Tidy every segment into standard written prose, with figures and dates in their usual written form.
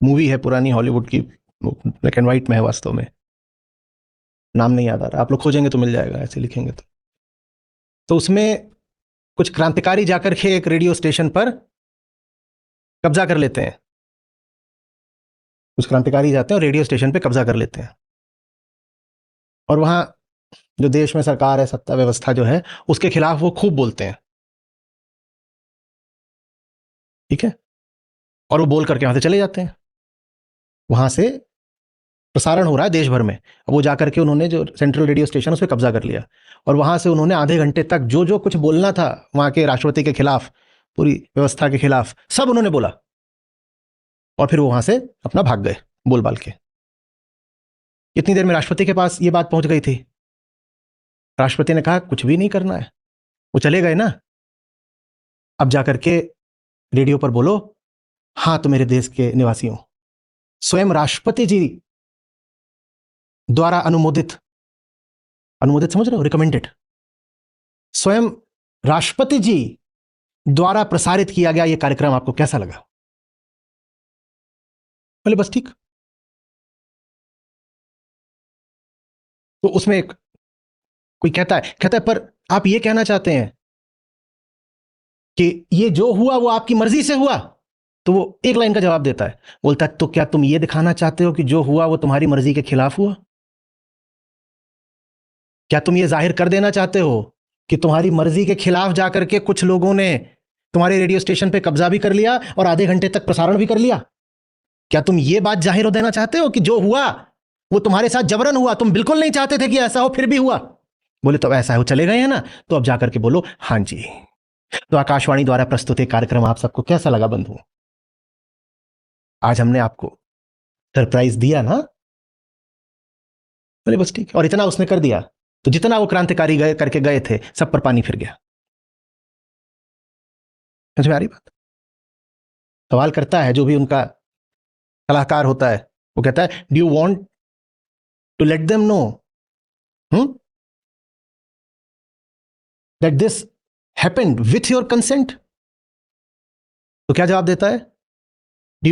Movie है पुरानी Hollywood की, ब्लैक एंड व्हाइट में है वास्तव में, नाम नहीं याद आ रहा, आप लोग खोजेंगे तो मिल जाएगा ऐसे लिखेंगे तो उसमें कुछ क्रांतिकारी जाकर के एक रेडियो स्टेशन पर कब्जा कर लेते हैं। कुछ क्रांतिकारी जाते हैं और रेडियो स्टेशन पे कब्जा कर लेते हैं, और वहां जो देश में सरकार है, सत्ता व्यवस्था जो है, उसके खिलाफ वो खूब बोलते हैं। ठीक है, और वो बोल करके वहां से चले जाते हैं। वहां से प्रसारण हो रहा है देश भर में। अब वो जाकर के उन्होंने जो सेंट्रल रेडियो स्टेशन उस पर कब्जा कर लिया, और वहां से उन्होंने आधे घंटे तक जो जो कुछ बोलना था वहां के राष्ट्रपति के खिलाफ, पूरी व्यवस्था के खिलाफ, सब उन्होंने बोला, और फिर वो वहां से अपना भाग गए बोल बाल के। इतनी देर में राष्ट्रपति के पास ये बात पहुंच गई थी। राष्ट्रपति ने कहा कुछ भी नहीं करना है, वो चले गए ना, अब जाकर के रेडियो पर बोलो, हाँ तो मेरे देश के निवासियों, स्वयं राष्ट्रपति जी द्वारा अनुमोदित, अनुमोदित समझ रहे हो, रिकमेंडेड, स्वयं राष्ट्रपति जी द्वारा प्रसारित किया गया यह कार्यक्रम आपको कैसा लगा? बोले बस ठीक। तो उसमें एक कोई कहता है पर आप ये कहना चाहते हैं कि ये जो हुआ वो आपकी मर्जी से हुआ? तो वो एक लाइन का जवाब देता है, बोलता है तो क्या तुम ये दिखाना चाहते हो कि जो हुआ वो तुम्हारी मर्जी के खिलाफ हुआ? क्या तुम ये जाहिर कर देना चाहते हो कि तुम्हारी मर्जी के खिलाफ जाकर के कुछ लोगों ने तुम्हारे रेडियो स्टेशन पे कब्जा भी कर लिया और आधे घंटे तक प्रसारण भी कर लिया? क्या तुम ये बात जाहिर हो देना चाहते हो कि जो हुआ वो तुम्हारे साथ जबरन हुआ, तुम बिल्कुल नहीं चाहते थे कि ऐसा हो, फिर भी हुआ? बोले तो ऐसा हो, चले गए हैं ना, तो अब जाकर के बोलो हाँ जी। तो आकाशवाणी द्वारा प्रस्तुत एक कार्यक्रम आप सबको कैसा लगा बंधु? आज हमने आपको सरप्राइज दिया ना? बोले बस ठीक। और इतना उसने कर दिया तो जितना वो क्रांतिकारी गए करके गए थे सब पर पानी फिर गया। समझ में आ रही बात? सवाल करता है जो भी उनका सलाहकार होता है, वो कहता है do you want to let them know that this happened with your consent? तो क्या जवाब देता है? Do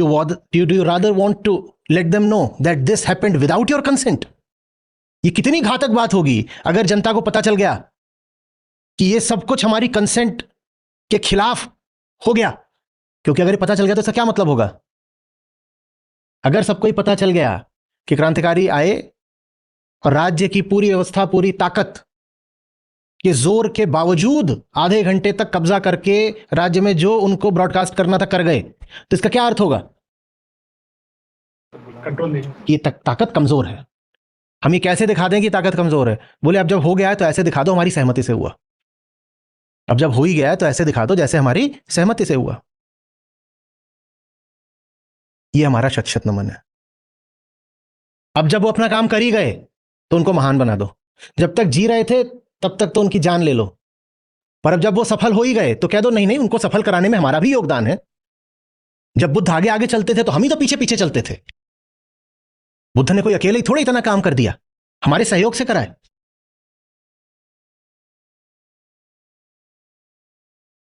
you rather want to let them know that this happened without your consent? ये कितनी घातक बात होगी अगर जनता को पता चल गया कि ये सब कुछ हमारी कंसेंट के खिलाफ हो गया। क्योंकि अगर ये पता चल गया तो इसका क्या मतलब होगा? अगर सबको ही पता चल गया कि क्रांतिकारी आए और राज्य की पूरी व्यवस्था, पूरी ताकत के जोर के बावजूद आधे घंटे तक कब्जा करके राज्य में जो उनको ब्रॉडकास्ट करना था कर गए, तो इसका क्या अर्थ होगा? कंट्रोल नहीं, ये ताकत कमजोर है। हम ये कैसे दिखा दें कि ताकत कमजोर है? बोले अब जब हो गया है तो ऐसे दिखा दो हमारी सहमति से हुआ। अब जब हो ही गया है तो ऐसे दिखा दो जैसे हमारी सहमति से हुआ। ये हमारा शत नमन है। अब जब वो अपना काम कर ही गए तो उनको महान बना दो। जब तक जी रहे थे तब तक तो उनकी जान ले लो, पर अब जब वो सफल हो ही गए तो कह दो नहीं नहीं, उनको सफल कराने में हमारा भी योगदान है। जब बुद्ध आगे आगे चलते थे तो हम ही तो पीछे पीछे चलते थे। बुद्ध ने कोई अकेले ही थोड़ा इतना काम कर दिया, हमारे सहयोग से कराए।